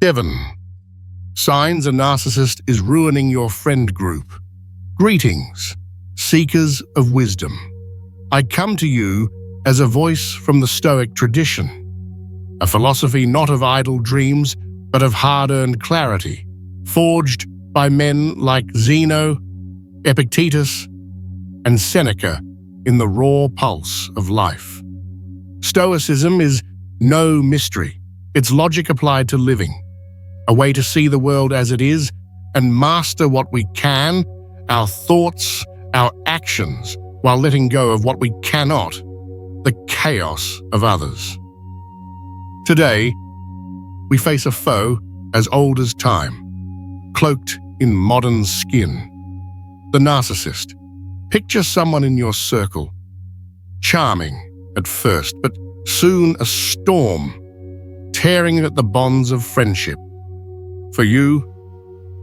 7. Signs a narcissist is ruining your friend group. Greetings, seekers of wisdom. I come to you as a voice from the Stoic tradition, a philosophy not of idle dreams, but of hard-earned clarity, forged by men like Zeno, Epictetus, and Seneca in the raw pulse of life. Stoicism is no mystery. It's logic applied to living, a way to see the world as it is and master what we can, our thoughts, our actions, while letting go of what we cannot, the chaos of others. Today, we face a foe as old as time, cloaked in modern skin. The narcissist. Picture someone in your circle, charming at first, but soon a storm, tearing at the bonds of friendship. For you,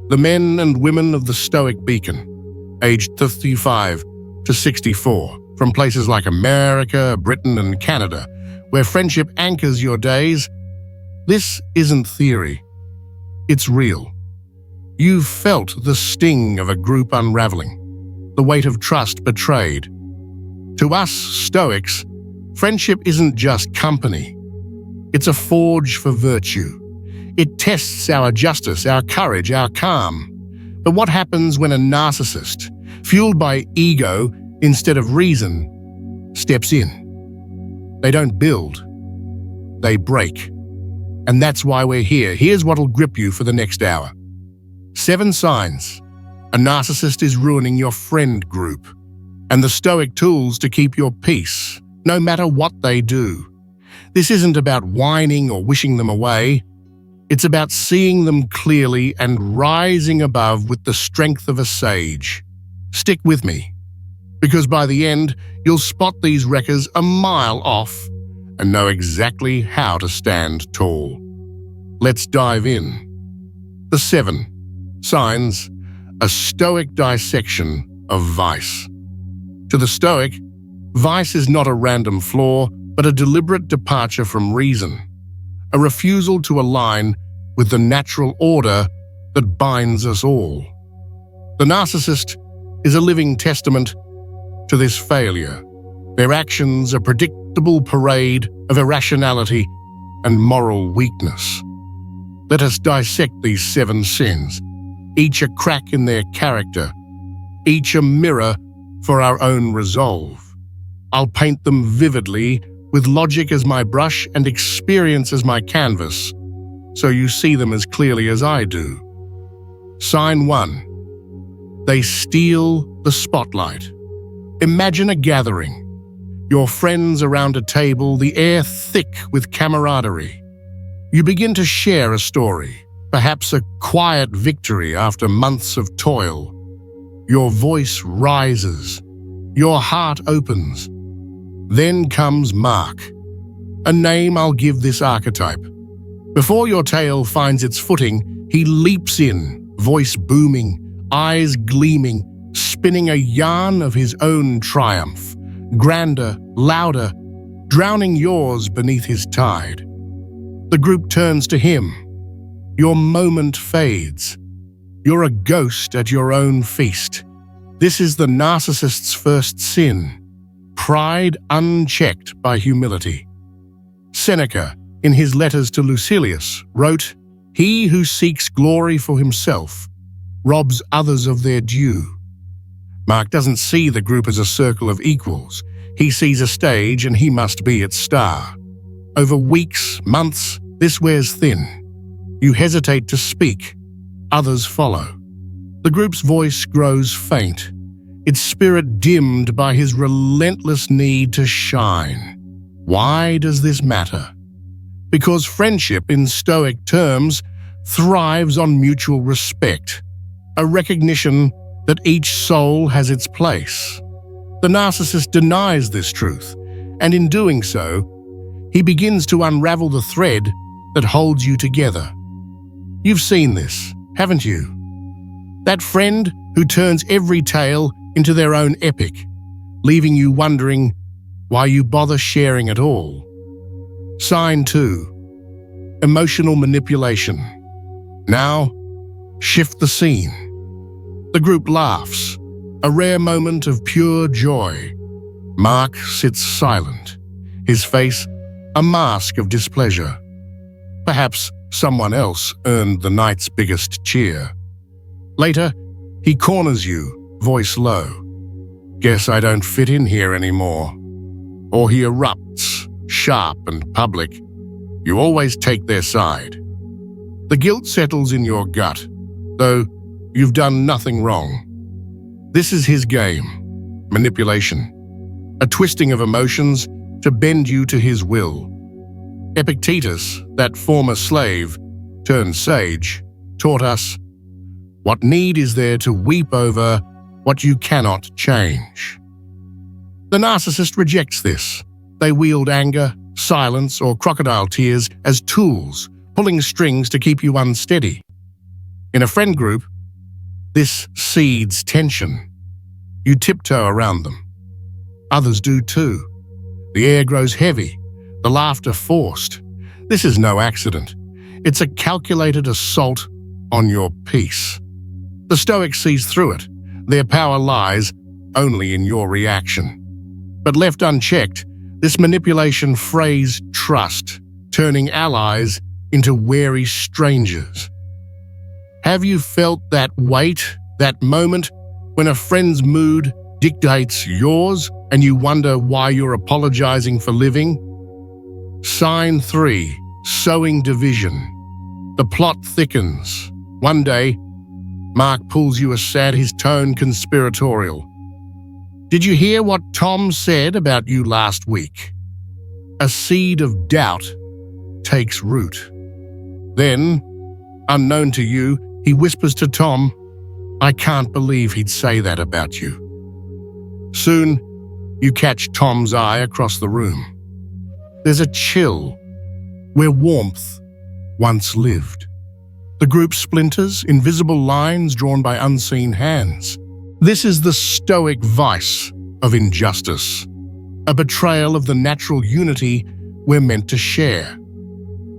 the men and women of the Stoic beacon, aged 35 to 64, from places like America, Britain, and Canada, where friendship anchors your days, this isn't theory. It's real. You've felt the sting of a group unraveling, the weight of trust betrayed. To us Stoics, friendship isn't just company. It's a forge for virtue. It tests our justice, our courage, our calm. But what happens when a narcissist, fueled by ego instead of reason, steps in? They don't build. They break. And that's why we're here. Here's what'll grip you for the next hour. 7 signs a narcissist is ruining your friend group, and the Stoic tools to keep your peace, no matter what they do. This isn't about whining or wishing them away. It's about seeing them clearly and rising above with the strength of a sage. Stick with me, because by the end, you'll spot these wreckers a mile off and know exactly how to stand tall. Let's dive in. The 7 signs, a Stoic dissection of vice. To the Stoic, vice is not a random flaw, but a deliberate departure from reason, a refusal to align with the natural order that binds us all. The narcissist is a living testament to this failure. Their actions a predictable parade of irrationality and moral weakness. Let us dissect these 7 sins, each a crack in their character, each a mirror for our own resolve. I'll paint them vividly with logic as my brush and experience as my canvas, so you see them as clearly as I do. Sign 1. They steal the spotlight. Imagine a gathering. Your friends around a table, the air thick with camaraderie. You begin to share a story, perhaps a quiet victory after months of toil. Your voice rises. Your heart opens. Then comes Mark, a name I'll give this archetype. Before your tale finds its footing, he leaps in, voice booming, eyes gleaming, spinning a yarn of his own triumph, grander, louder, drowning yours beneath his tide. The group turns to him. Your moment fades. You're a ghost at your own feast. This is the narcissist's first sin, pride unchecked by humility. Seneca, in his letters to Lucilius, wrote, "He who seeks glory for himself robs others of their due." Mark doesn't see the group as a circle of equals. He sees a stage and he must be its star. Over weeks, months, this wears thin. You hesitate to speak. Others follow. The group's voice grows faint, its spirit dimmed by his relentless need to shine. Why does this matter? Because friendship, in Stoic terms, thrives on mutual respect, a recognition that each soul has its place. The narcissist denies this truth, and in doing so, he begins to unravel the thread that holds you together. You've seen this, haven't you? That friend who turns every tale into their own epic, leaving you wondering why you bother sharing at all. Sign 2. Emotional manipulation. Now, shift the scene. The group laughs, a rare moment of pure joy. Mark sits silent, his face a mask of displeasure. Perhaps someone else earned the night's biggest cheer. Later, he corners you, voice low. Guess I don't fit in here anymore. Or he erupts, sharp and public. You always take their side. The guilt settles in your gut, though you've done nothing wrong. This is his game, manipulation, a twisting of emotions to bend you to his will. Epictetus, that former slave turned sage, taught us, what need is there to weep over what you cannot change? The narcissist rejects this. They wield anger, silence, or crocodile tears as tools, pulling strings to keep you unsteady. In a friend group, this seeds tension. You tiptoe around them. Others do too. The air grows heavy, the laughter forced. This is no accident. It's a calculated assault on your peace. The Stoics sees through it. Their power lies only in your reaction. But left unchecked, this manipulation frays trust, turning allies into wary strangers. Have you felt that weight, that moment when a friend's mood dictates yours and you wonder why you're apologizing for living? Sign 3, sowing division. The plot thickens. One day, Mark pulls you aside, his tone conspiratorial. Did you hear what Tom said about you last week? A seed of doubt takes root. Then, unknown to you, he whispers to Tom, I can't believe he'd say that about you. Soon, you catch Tom's eye across the room. There's a chill where warmth once lived. The group splinters, invisible lines drawn by unseen hands. This is the Stoic vice of injustice, a betrayal of the natural unity we're meant to share.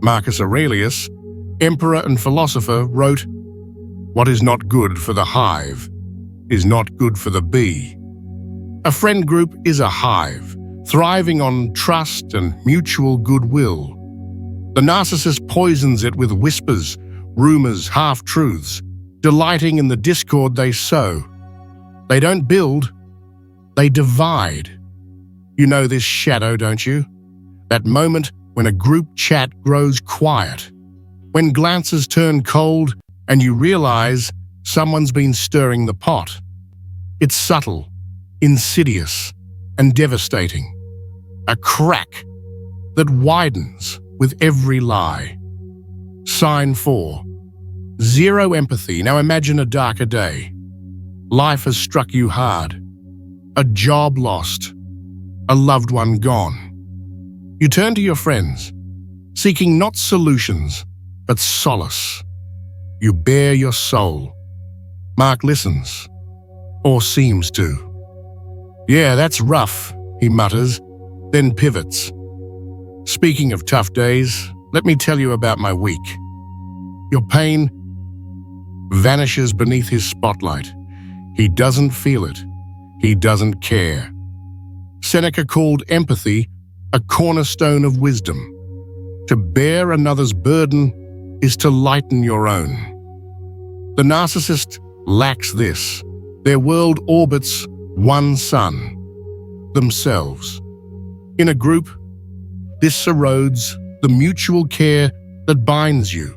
Marcus Aurelius, emperor and philosopher, wrote, "What is not good for the hive is not good for the bee." A friend group is a hive, thriving on trust and mutual goodwill. The narcissist poisons it with whispers, rumors, half-truths, delighting in the discord they sow. They don't build, they divide. You know this shadow, don't you? That moment when a group chat grows quiet, when glances turn cold and you realize someone's been stirring the pot. It's subtle, insidious, and devastating. A crack that widens with every lie. Sign 4. Zero empathy. Now imagine a darker day. Life has struck you hard. A job lost. A loved one gone. You turn to your friends, seeking not solutions, but solace. You bare your soul. Mark listens, or seems to. Yeah, that's rough, he mutters, then pivots. Speaking of tough days, let me tell you about my week. Your pain vanishes beneath his spotlight. He doesn't feel it. He doesn't care. Seneca called empathy a cornerstone of wisdom. To bear another's burden is to lighten your own. The narcissist lacks this. Their world orbits one sun, themselves. In a group, this erodes the mutual care that binds you.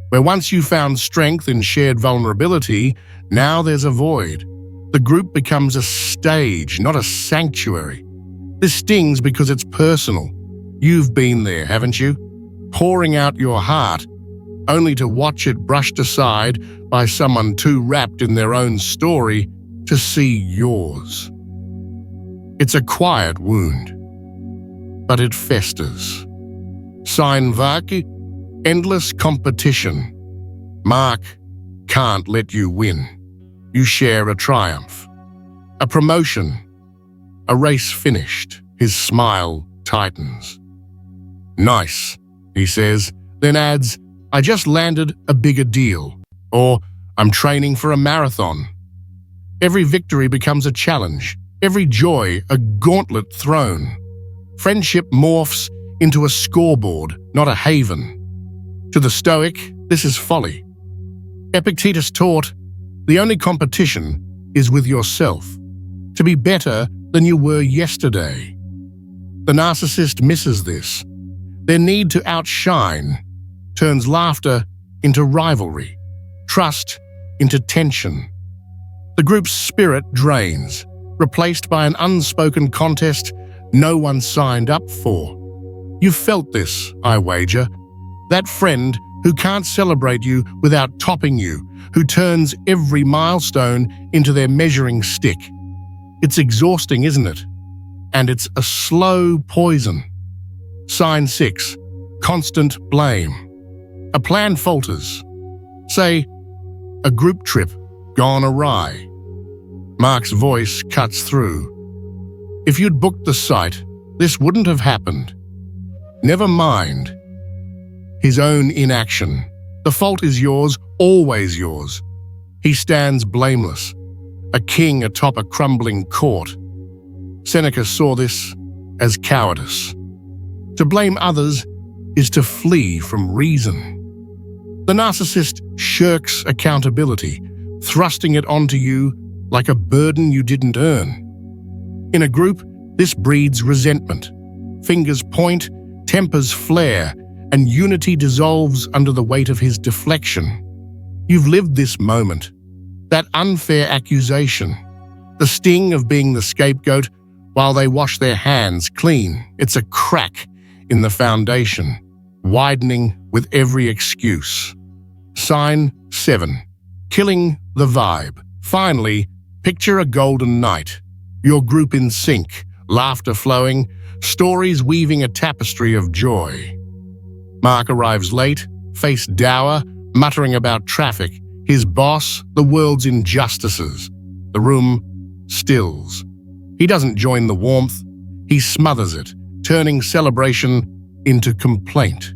Where once you found strength in shared vulnerability, now there's a void. The group becomes a stage, not a sanctuary. This stings because it's personal. You've been there, haven't you? Pouring out your heart, only to watch it brushed aside by someone too wrapped in their own story to see yours. It's a quiet wound, but it festers. Sign Vaki, endless competition. Mark can't let you win. You share a triumph, a promotion, a race finished. His smile tightens. Nice, he says, then adds, I just landed a bigger deal, or I'm training for a marathon. Every victory becomes a challenge, every joy a gauntlet thrown. Friendship morphs into a scoreboard, not a haven. To the Stoic, this is folly. Epictetus taught, the only competition is with yourself, to be better than you were yesterday. The narcissist misses this. Their need to outshine turns laughter into rivalry, trust into tension. The group's spirit drains, replaced by an unspoken contest no one signed up for. You've felt this, I wager. That friend who can't celebrate you without topping you, who turns every milestone into their measuring stick. It's exhausting, isn't it? And it's a slow poison. Sign 6. Constant blame. A plan falters. Say, a group trip gone awry. Mark's voice cuts through. If you'd booked the site, this wouldn't have happened. Never mind his own inaction. The fault is yours, always yours. He stands blameless, a king atop a crumbling court. Seneca saw this as cowardice. To blame others is to flee from reason. The narcissist shirks accountability, thrusting it onto you like a burden you didn't earn. In a group, this breeds resentment. Fingers point, tempers flare, and unity dissolves under the weight of his deflection. You've lived this moment, that unfair accusation, the sting of being the scapegoat while they wash their hands clean. It's a crack in the foundation, widening with every excuse. Sign 7. Killing the vibe. Finally, picture a golden night. Your group in sync, laughter flowing, stories weaving a tapestry of joy. Mark arrives late, face dour, muttering about traffic, his boss, the world's injustices. The room stills. He doesn't join the warmth, he smothers it, turning celebration into complaint.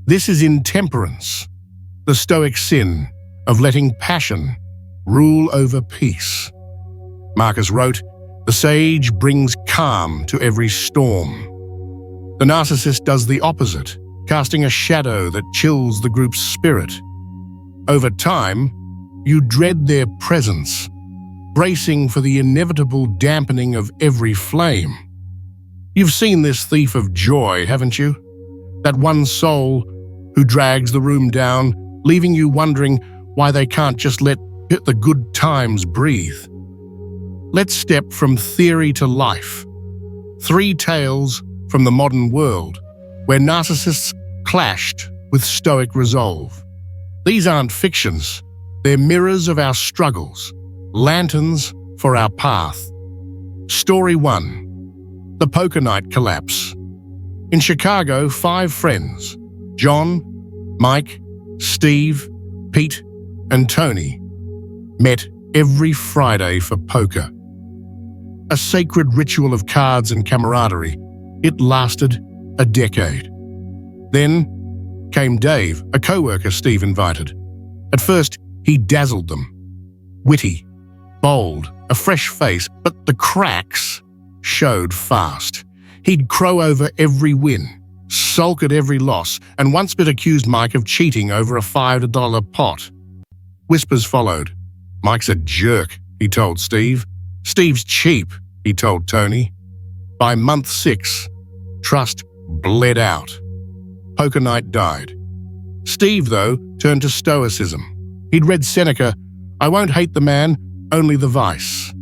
This is intemperance, the Stoic sin of letting passion rule over peace. Marcus wrote, the sage brings calm to every storm. The narcissist does the opposite, casting a shadow that chills the group's spirit. Over time, you dread their presence, bracing for the inevitable dampening of every flame. You've seen this thief of joy, haven't you? That one soul who drags the room down, leaving you wondering why they can't just let the good times breathe. Let's step from theory to life. 3 tales from the modern world, where narcissists clashed with Stoic resolve. These aren't fictions, they're mirrors of our struggles, lanterns for our path. Story 1. The Poker Night Collapse. In Chicago, 5 friends, John, Mike, Steve, Pete, and Tony, met every Friday for poker. A sacred ritual of cards and camaraderie. It lasted a decade. Then came Dave, a co-worker Steve invited. At first, he dazzled them. Witty, bold, a fresh face, but the cracks showed fast. He'd crow over every win, sulk at every loss, and once bit accused Mike of cheating over a $5 pot. Whispers followed. Mike's a jerk, he told Steve. Steve's cheap, he told Tony. By month 6, trust bled out. Poker night died. Steve, though, turned to Stoicism. He'd read Seneca, I won't hate the man, only the vice.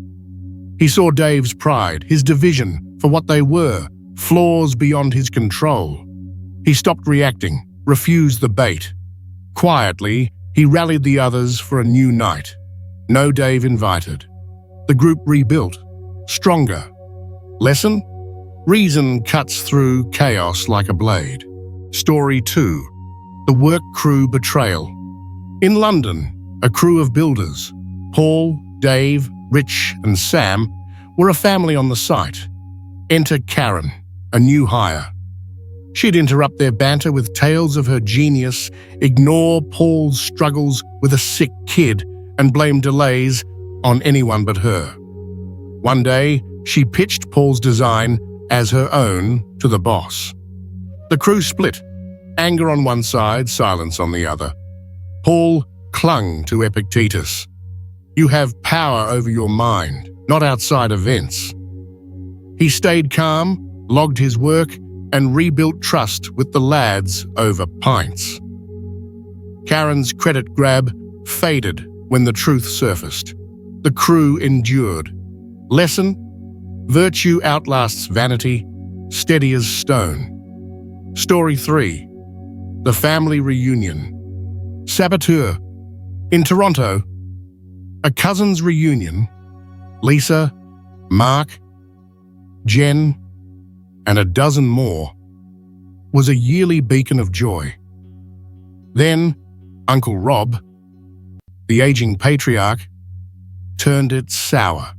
He saw Dave's pride, his division, for what they were, flaws beyond his control. He stopped reacting, refused the bait. Quietly, he rallied the others for a new night. No Dave invited. The group rebuilt, stronger. Lesson? Reason cuts through chaos like a blade. Story 2. The work crew betrayal. In London, a crew of builders, Paul, Dave, Rich, and Sam, were a family on the site. Enter Karen, a new hire. She'd interrupt their banter with tales of her genius, ignore Paul's struggles with a sick kid, and blame delays on anyone but her. One day, she pitched Paul's design as her own to the boss. The crew split, anger on one side, silence on the other. Paul clung to Epictetus. You have power over your mind, not outside events. He stayed calm, logged his work, and rebuilt trust with the lads over pints. Karen's credit grab faded when the truth surfaced. The crew endured. Lesson: virtue outlasts vanity, steady as stone. Story 3. The Family Reunion. Saboteur. In Toronto, a cousins' reunion. Lisa, Mark, Jen, and a dozen more, was a yearly beacon of joy. Then, Uncle Rob, the aging patriarch, turned it sour.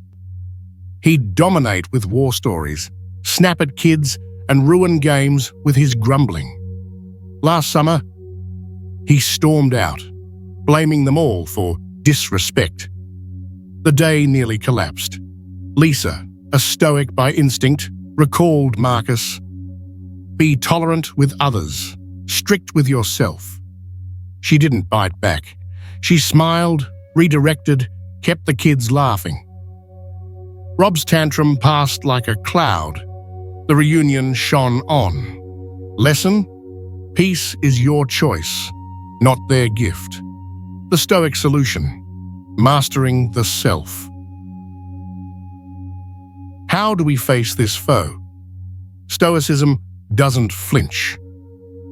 He'd dominate with war stories, snap at kids, and ruin games with his grumbling. Last summer, he stormed out, blaming them all for disrespect. The day nearly collapsed. Lisa, a Stoic by instinct, recalled Marcus. Be tolerant with others, strict with yourself. She didn't bite back. She smiled, redirected, kept the kids laughing. Rob's tantrum passed like a cloud. The reunion shone on. Lesson: peace is your choice, not their gift. The Stoic solution: mastering the self. How do we face this foe? Stoicism doesn't flinch.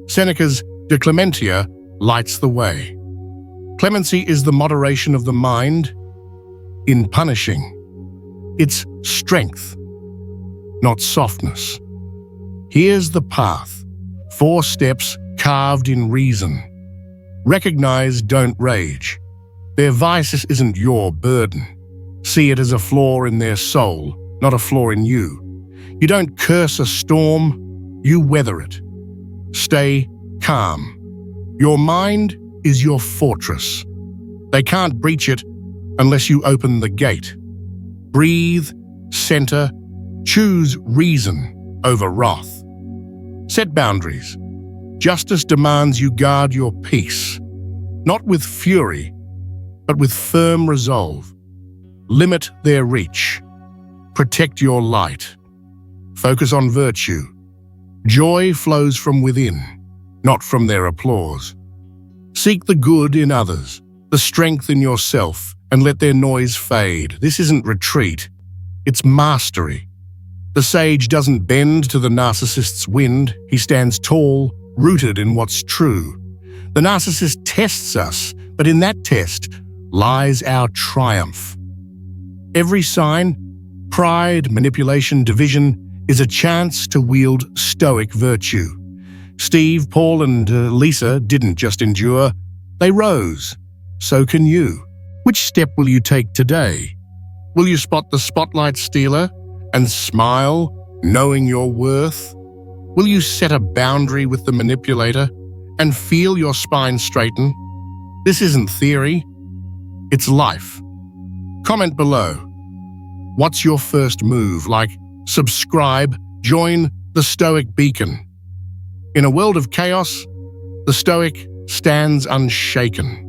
Seneca's De Clementia lights the way. Clemency is the moderation of the mind in punishing. It's strength, not softness. Here's the path. 4 steps carved in reason. Recognize, don't rage. Their vice isn't your burden. See it as a flaw in their soul, not a flaw in you. You don't curse a storm, you weather it. Stay calm. Your mind is your fortress. They can't breach it unless you open the gate. Breathe, center, choose reason over wrath. Set boundaries. Justice demands you guard your peace, not with fury, but with firm resolve. Limit their reach. Protect your light. Focus on virtue. Joy flows from within, not from their applause. Seek the good in others, the strength in yourself, and let their noise fade. This isn't retreat, it's mastery. The sage doesn't bend to the narcissist's wind. He stands tall, rooted in what's true. The narcissist tests us, but in that test lies our triumph. Every sign, pride, manipulation, division, is a chance to wield Stoic virtue. Steve, Paul, and Lisa didn't just endure, they rose. So can you. Which step will you take today? Will you spot the spotlight stealer and smile, knowing your worth? Will you set a boundary with the manipulator and feel your spine straighten? This isn't theory, it's life. Comment below. What's your first move? Like, subscribe, join the Stoic Beacon. In a world of chaos, the Stoic stands unshaken.